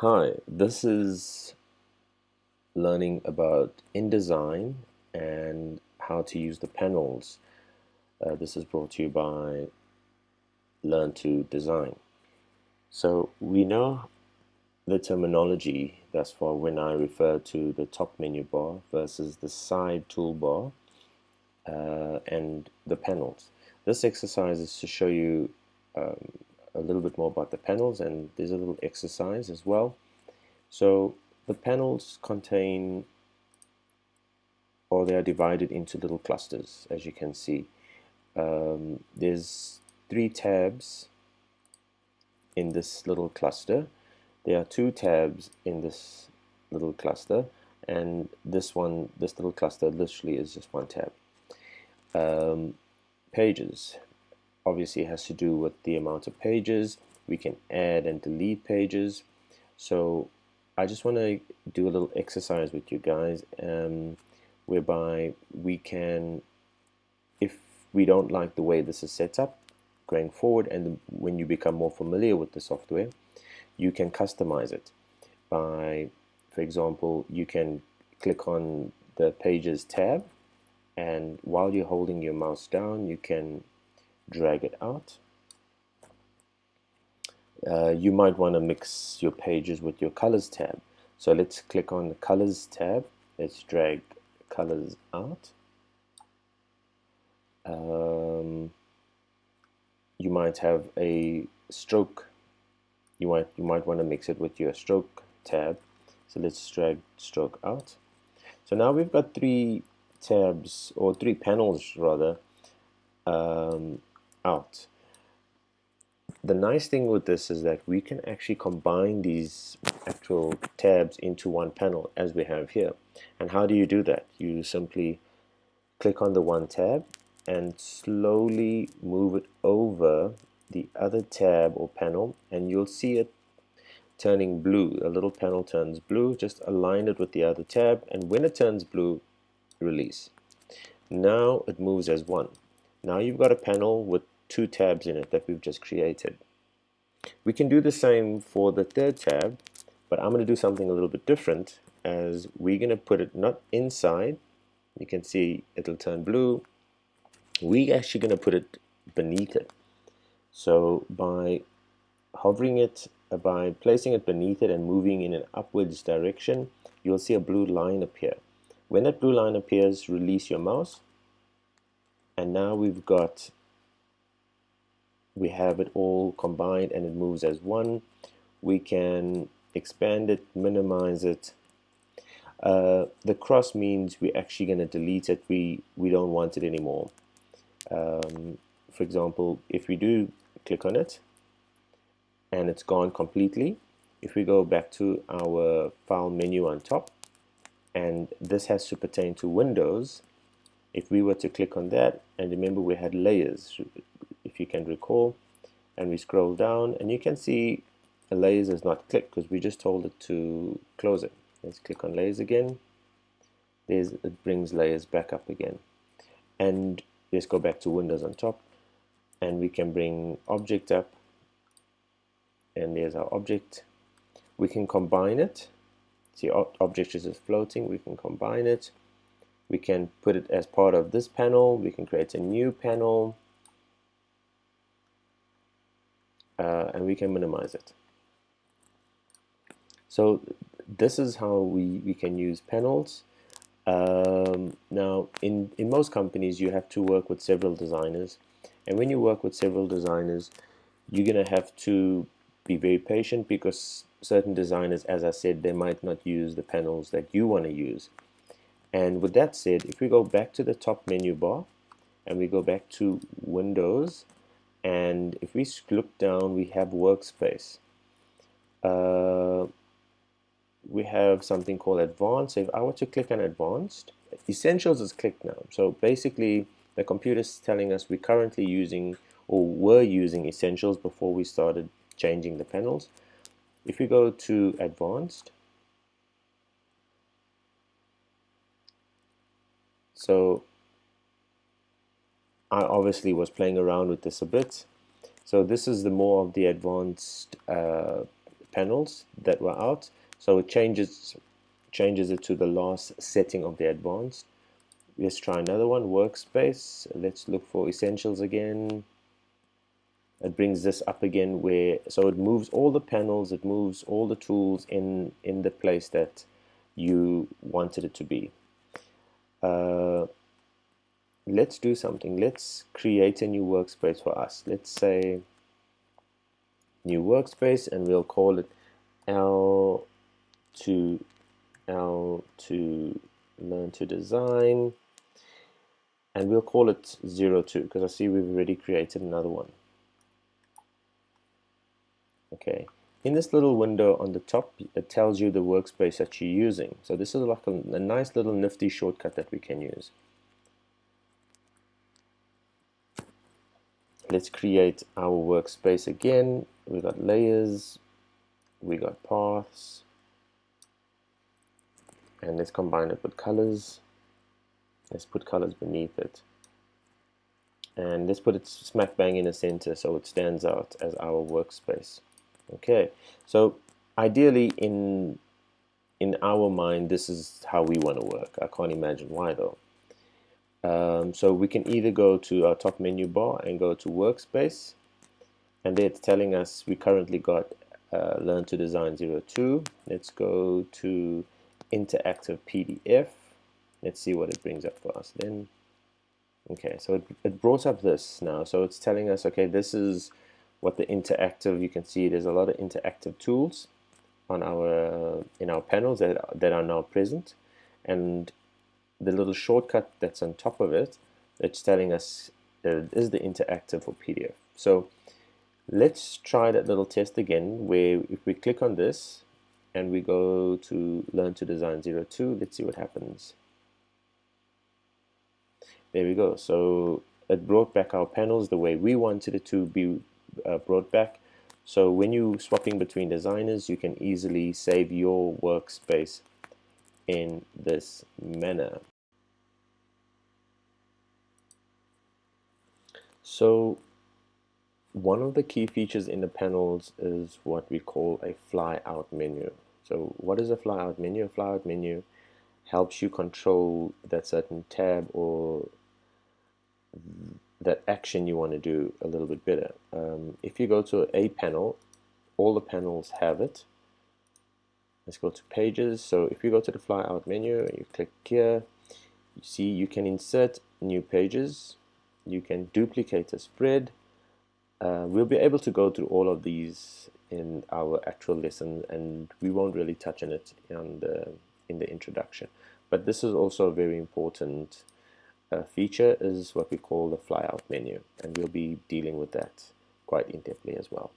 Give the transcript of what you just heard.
Hi, this is learning about InDesign and how to use the panels. This is brought to you by Learn to Design. So we know the terminology thus far when I refer to the top menu bar versus the side toolbar and the panels. This exercise is to show you a little bit more about the panels, and there's a little exercise as well. So the panels contain, or they are divided into little clusters, as you can see. There's 3 tabs in this little cluster. There are 2 tabs in this little cluster, and this little cluster literally is just 1 tab. Pages obviously has to do with the amount of pages. We can add and delete pages. So I just want to do a little exercise with you guys, whereby we can, if we don't like the way this is set up going forward, and when you become more familiar with the software, you can customize it by, for example, you can click on the Pages tab, and while you're holding your mouse down, you can drag it out. You might want to mix your pages with your Colors tab. So let's click on the Colors tab. Let's drag colors out. You might have a stroke. You might want to mix it with your stroke tab. So let's drag stroke out. So now we've got 3 tabs, or 3 panels rather, out. The nice thing with this is that we can actually combine these actual tabs into one panel, as we have here. And how do you do that? You simply click on the one tab and slowly move it over the other tab or panel, and you'll see it turning blue. A little panel turns blue. Just align it with the other tab, and when it turns blue, release. Now it moves as one. Now you've got a panel with 2 tabs in it that we've just created. We can do the same for the 3rd tab, but I'm going to do something a little bit different, as we're going to put it not inside. You can see it'll turn blue. We're actually going to put it beneath it. So by hovering it, by placing it beneath it and moving in an upwards direction, you'll see a blue line appear. When that blue line appears, release your mouse, and now we have it all combined and it moves as one. We can expand it, minimize it. The cross means we're actually going to delete it. We don't want it anymore. For example, if we do click on it and it's gone completely, if we go back to our file menu on top, and this has to pertain to Windows, if we were to click on that, and remember we had layers, if you can recall, and we scroll down, and you can see layers is not clicked because we just told it to close it. Let's click on layers again. It brings layers back up again. And let's go back to Windows on top, and we can bring object up, and there's our object. We can combine it. See, object is just floating. We can combine it. We can put it as part of this panel. We can create a new panel, and we can minimize it. So this is how we can use panels. Now, in most companies, you have to work with several designers, and when you work with several designers, you're going to have to be very patient, because certain designers, as I said, they might not use the panels that you want to use. And with that said, if we go back to the top menu bar and we go back to Windows, and if we look down, we have Workspace. We have something called Advanced. So if I were to click on Advanced, Essentials is clicked now. So basically, the computer is telling us we're currently using, or were using, Essentials before we started changing the panels. If we go to Advanced, so I obviously was playing around with this a bit. So this is the more of the advanced panels that were out, so it changes it to the last setting of the advanced. Let's try another one, Workspace. Let's look for Essentials again. It brings this up again, where so it moves all the panels, it moves all the tools in the place that you wanted it to be. Let's do something. Let's create a new workspace for us. Let's say new workspace, and we'll call it L to learn to design, and we'll call it 02 because I see we've already created another one. Okay, in this little window on the top, it tells you the workspace that you're using. So this is like a nice little nifty shortcut that we can use. Let's create our workspace again. We got layers, we got paths, and let's combine it with colors. Let's put colors beneath it, and let's put it smack bang in the center so it stands out as our workspace. Okay, so ideally in our mind, this is how we want to work. I can't imagine why though. So we can either go to our top menu bar and go to Workspace, and there it's telling us we currently got Learn to Design 02. Let's go to Interactive PDF. Let's see what it brings up for us then. Okay, so it brought up this now. So it's telling us, okay, this is what the interactive, you can see there's a lot of interactive tools on our in our panels that are now present, and the little shortcut that's on top of it, it's telling us it is the interactive for PDF. So let's try that little test again, where if we click on this and we go to Learn to Design 02, let's see what happens. There we go. So it brought back our panels the way we wanted it to be brought back. So when you're swapping between designers, you can easily save your workspace in this manner. So one of the key features in the panels is what we call a flyout menu. So what is a flyout menu? A flyout menu helps you control that certain tab or that action you want to do a little bit better. If you go to a panel, all the panels have it. Let's go to pages. So if you go to the flyout menu, you click here, you see you can insert new pages, you can duplicate a spread. We'll be able to go through all of these in our actual lesson, and we won't really touch on it in the introduction. But this is also a very important feature, is what we call the flyout menu, and we'll be dealing with that quite in-depthly as well.